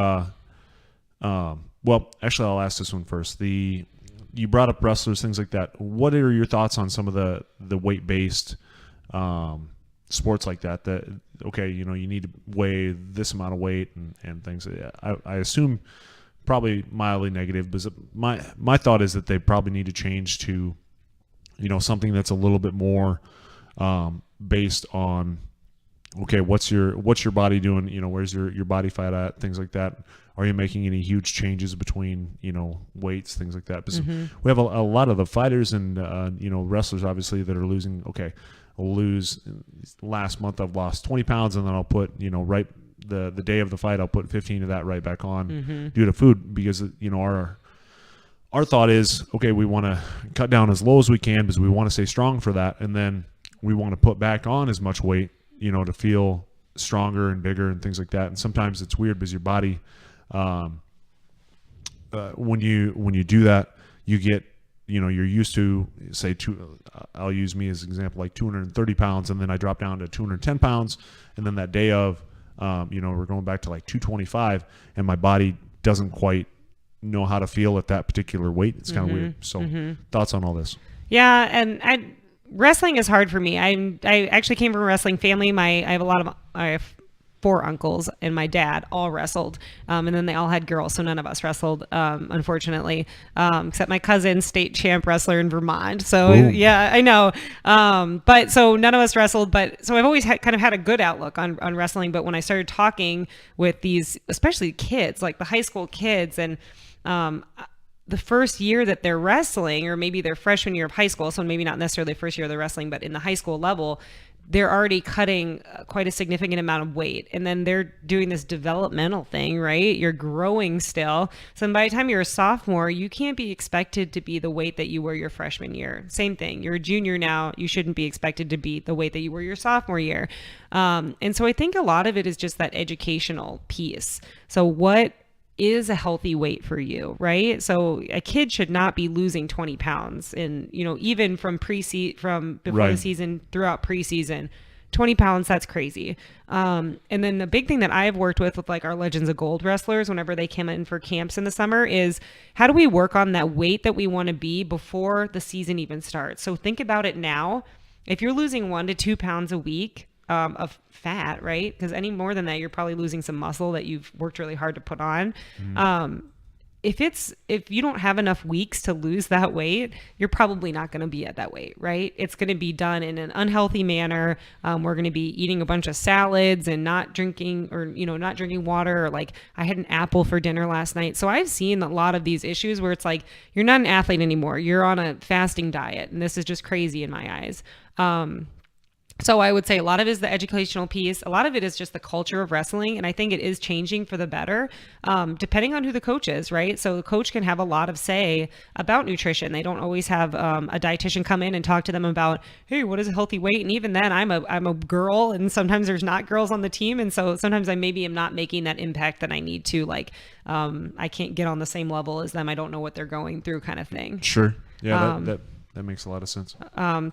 well, actually I'll ask this one first. You brought up wrestlers, things like that. What are your thoughts on some of the weight-based sports like that okay, you need to weigh this amount of weight and things. I assume probably mildly negative, but my thought is that they probably need to change to something that's a little bit more based on, okay, what's your body doing? Where's your body fat at? Things like that. Are you making any huge changes between, weights, things like that? Because we have a lot of the fighters and, wrestlers, obviously, that are losing. Okay, I'll lose. Last month I've lost 20 pounds, and then I'll put, right the day of the fight, I'll put 15 of that right back on due to food, because, our thought is, okay, we want to cut down as low as we can because we want to stay strong for that. And then we want to put back on as much weight, to feel stronger and bigger and things like that. And sometimes it's weird because your body, when you do that, you get, you're used to, say, I'll use me as an example, like 230 pounds. And then I drop down to 210 pounds. And then that day of, we're going back to like 225, and my body doesn't quite know how to feel at that particular weight. It's kind of weird. So thoughts on all this? Yeah. And wrestling is hard for me. I actually came from a wrestling family. I have 4 uncles and my dad all wrestled. And then they all had girls. So none of us wrestled, unfortunately, except my cousin, state champ wrestler in Vermont. So yeah, I know. But so none of us wrestled, so I've always kind of had a good outlook on wrestling. But when I started talking with these, especially kids, like the high school kids, and the first year that they're wrestling, or maybe their freshman year of high school, so maybe not necessarily the first year of the wrestling, but in the high school level, they're already cutting quite a significant amount of weight. And then they're doing this developmental thing, right? You're growing still. So by the time you're a sophomore, you can't be expected to be the weight that you were your freshman year. Same thing. You're a junior now. You shouldn't be expected to be the weight that you were your sophomore year. And so I think a lot of it is just that educational piece. So what is a healthy weight for you, right? So a kid should not be losing 20 pounds and, even from before the season, throughout preseason, 20 pounds, that's crazy. And then the big thing that I've worked with like our Legends of Gold wrestlers, whenever they come in for camps in the summer, is how do we work on that weight that we want to be before the season even starts? So think about it now. If you're losing 1 to 2 pounds a week, of fat, right? Because any more than that, you're probably losing some muscle that you've worked really hard to put on. if you don't have enough weeks to lose that weight, you're probably not going to be at that weight, right? It's going to be done in an unhealthy manner. We're going to be eating a bunch of salads and not drinking water, or like I had an apple for dinner last night. So I've seen a lot of these issues where it's like, you're not an athlete anymore. You're on a fasting diet. And this is just crazy in my eyes. So I would say a lot of it is the educational piece. A lot of it is just the culture of wrestling. And I think it is changing for the better, depending on who the coach is, right? So the coach can have a lot of say about nutrition. They don't always have a dietitian come in and talk to them about, hey, what is a healthy weight? And even then I'm a girl, and sometimes there's not girls on the team. And so sometimes I maybe am not making that impact that I need to, like, I can't get on the same level as them. I don't know what they're going through, kind of thing. Sure. Yeah. That makes a lot of sense.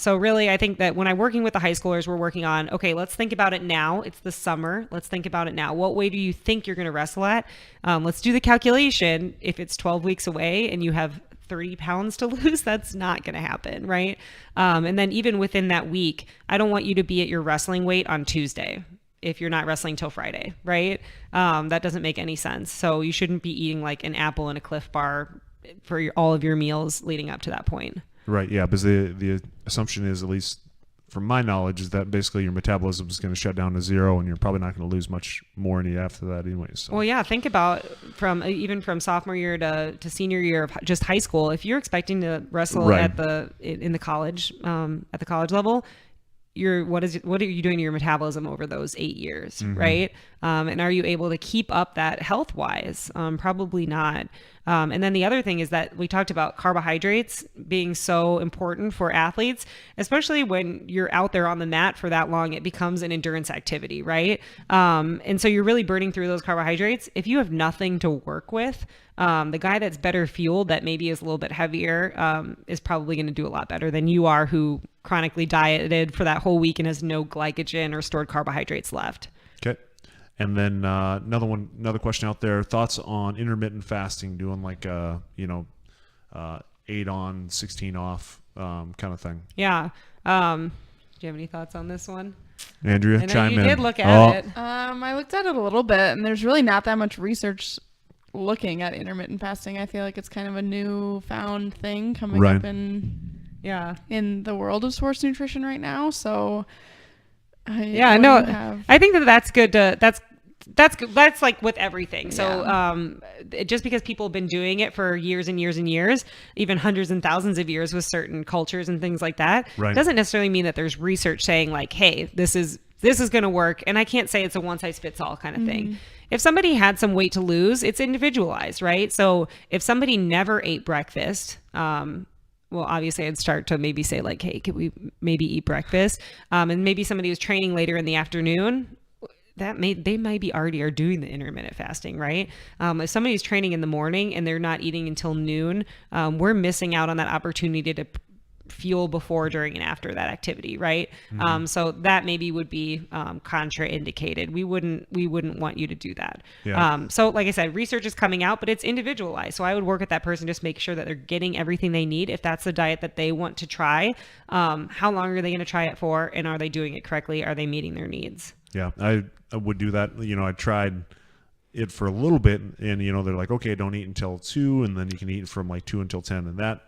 So really, I think that when I'm working with the high schoolers, we're working on, okay, let's think about it now. It's the summer. Let's think about it now. What weight do you think you're going to wrestle at? Let's do the calculation. If it's 12 weeks away and you have 30 pounds to lose, that's not going to happen, right? And then even within that week, I don't want you to be at your wrestling weight on Tuesday if you're not wrestling till Friday, right? That doesn't make any sense. So you shouldn't be eating like an apple and a Cliff Bar for all of your meals leading up to that point. Right. Yeah. Because the assumption is, at least from my knowledge, is that basically your metabolism is going to shut down to zero, and you're probably not going to lose much more any after that anyway. So. Well, yeah. Think about even from sophomore year to senior year of just high school. If you're expecting to wrestle right. in the college at the college level, what are you doing to your metabolism over those 8 years, mm-hmm. right? And are you able to keep up that health wise? Probably not. And then the other thing is that we talked about carbohydrates being so important for athletes, especially when you're out there on the mat for that long. It becomes an endurance activity, right? And so you're really burning through those carbohydrates. If you have nothing to work with, the guy that's better fueled, that maybe is a little bit heavier, is probably going to do a lot better than you are, who chronically dieted for that whole week and has no glycogen or stored carbohydrates left. Okay. And then another question out there: thoughts on intermittent fasting, doing like 8 on, 16 off kind of thing? Yeah. Do you have any thoughts on this one? Andrea, chime in. You did look at it. I looked at it a little bit, and there's really not that much research looking at intermittent fasting. I feel like it's kind of a newfound thing coming right. up in the world of sports nutrition right now. So I think that's good that's good. That's like with everything. So just because people have been doing it for years and years and years, even hundreds and thousands of years with certain cultures and things like that, right. doesn't necessarily mean that there's research saying like, hey, this is going to work. And I can't say it's a one size fits all kind of thing. If somebody had some weight to lose, it's individualized, right? So if somebody never ate breakfast, well, obviously I'd start to maybe say like, hey, could we maybe eat breakfast? And maybe somebody was training later in the afternoon, they might be already are doing the intermittent fasting, right? If somebody's training in the morning and they're not eating until noon, we're missing out on that opportunity to fuel before, during, and after that activity, right? Mm-hmm. So that maybe would be contraindicated. We wouldn't want you to do that. Yeah. So like I said, research is coming out, but it's individualized. So I would work with that person, just make sure that they're getting everything they need. If that's the diet that they want to try, how long are they going to try it for? And are they doing it correctly? Are they meeting their needs? Yeah, I would do that. I tried it for a little bit, and they're like, okay, don't eat until 2, and then you can eat from like 2 until 10, and that.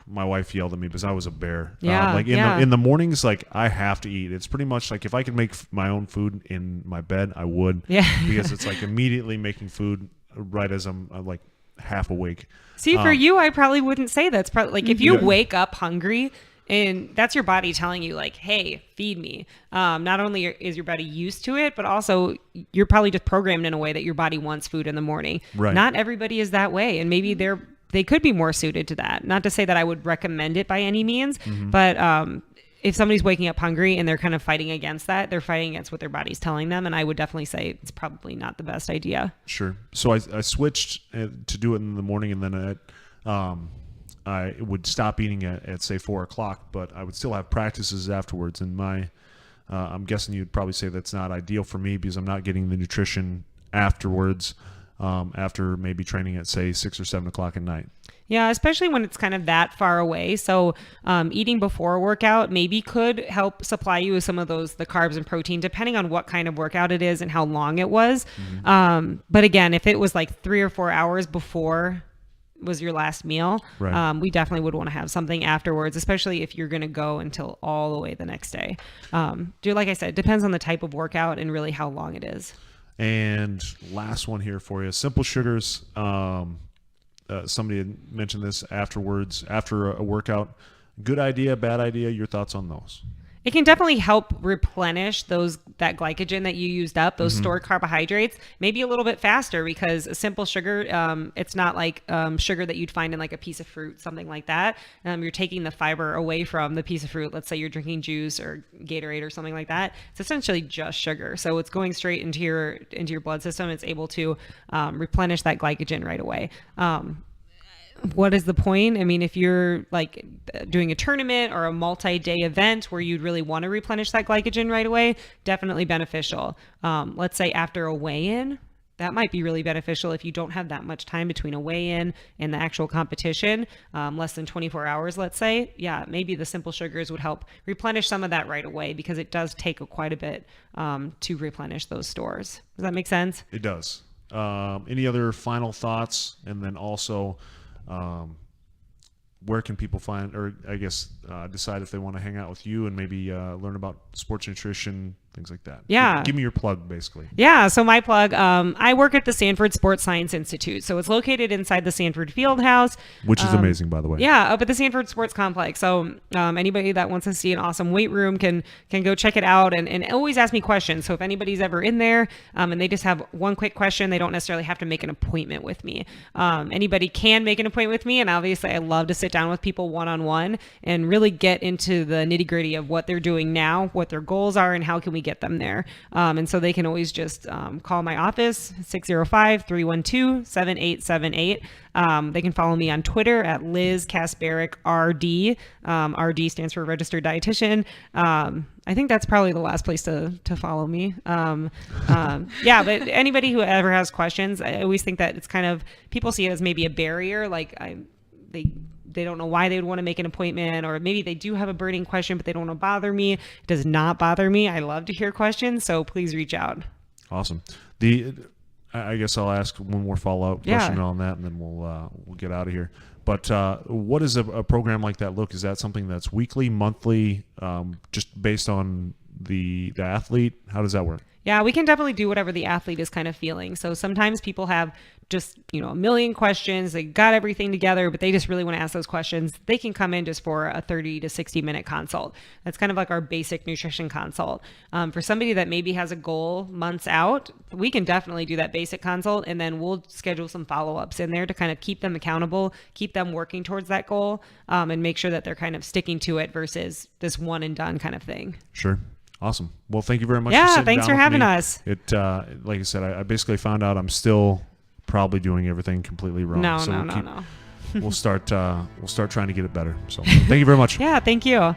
My wife yelled at me because I was a bear. Yeah, in the mornings, like I have to eat. It's pretty much like if I could make my own food in my bed, I would. Yeah. Because it's like immediately making food right as I'm like half awake. See, for you, I probably wouldn't say that's probably like if you wake up hungry and that's your body telling you like, hey, feed me. Not only is your body used to it, but also you're probably just programmed in a way that your body wants food in the morning. Right. Not everybody is that way, and maybe they could be more suited to that. Not to say that I would recommend it by any means, mm-hmm. but if somebody's waking up hungry and they're kind of fighting against that, they're fighting against what their body's telling them. And I would definitely say it's probably not the best idea. Sure. So I switched to do it in the morning, and then I would stop eating at say 4 o'clock, but I would still have practices afterwards. And I'm guessing you'd probably say that's not ideal for me because I'm not getting the nutrition afterwards. After maybe training at say 6 or 7 o'clock at night. Yeah, especially when it's kind of that far away. So eating before a workout maybe could help supply you with some of the carbs and protein, depending on what kind of workout it is and how long it was. But again, if it was like 3 or 4 hours before was your last meal, Right. we definitely would want to have something afterwards, especially if you're going to go until all the way the next day. Like I said, it depends on the type of workout and really how long it is. And last one here for you, simple sugars. Somebody had mentioned this afterwards, after a workout. Good idea, bad idea? Your thoughts on those? It can definitely help replenish that glycogen that you used up, those stored carbohydrates, maybe a little bit faster, because a simple sugar, it's not like sugar that you'd find in like a piece of fruit, something like that. You're taking the fiber away from the piece of fruit. Let's say you're drinking juice or Gatorade or something like that. It's essentially just sugar. So it's going straight into your blood system. It's able to replenish that glycogen right away. What is the point? I mean, if you're like doing a tournament or a multi-day event where you'd really want to replenish that glycogen right away, definitely beneficial. Let's say after a weigh-in, that might be really beneficial if you don't have that much time between a weigh-in and the actual competition, less than 24 hours, let's say. Yeah, maybe the simple sugars would help replenish some of that right away, because it does take quite a bit to replenish those stores. Does that make sense? It does. Any other final thoughts? And then also, where can people find, or I guess decide if they want to hang out with you and maybe learn about sports nutrition, things like that? Yeah. Give me your plug, basically. Yeah. So my plug, I work at the Sanford Sports Science Institute. So it's located inside the Sanford Field House. Which is amazing, by the way. Yeah, up at the Sanford Sports Complex. So anybody that wants to see an awesome weight room can go check it out, and always ask me questions. So if anybody's ever in there and they just have one quick question, they don't necessarily have to make an appointment with me. Anybody can make an appointment with me, and obviously I love to sit down with people one-on-one and really get into the nitty-gritty of what they're doing now, what their goals are, and how can we get them there. And so they can always just call my office, 605-312-7878. They can follow me on Twitter at Liz Kasparek RD. RD stands for Registered Dietitian. I think that's probably the last place to follow me. Yeah, but anybody who ever has questions, I always think that it's kind of, people see it as maybe a barrier. Like they don't know why they would want to make an appointment, or maybe they do have a burning question, but they don't want to bother me. It does not bother me. I love to hear questions. So please reach out. Awesome. I guess I'll ask one more follow-up question on that, and then we'll get out of here. But what does a program like that look? Is that something that's weekly, monthly, just based on the athlete? How does that work? Yeah, we can definitely do whatever the athlete is kind of feeling. So sometimes people have just, a million questions. They got everything together, but they just really want to ask those questions. They can come in just for a 30 to 60 minute consult. That's kind of like our basic nutrition consult. For somebody that maybe has a goal months out, we can definitely do that basic consult, and then we'll schedule some follow-ups in there to kind of keep them accountable, keep them working towards that goal, and make sure that they're kind of sticking to it versus this one and done kind of thing. Sure. Awesome. Well, thank you very much. Yeah, for sitting thanks down for with having me. us. It, like I said, I basically found out I'm still probably doing everything completely wrong. No. We'll start trying to get it better. So, thank you very much. Yeah, thank you.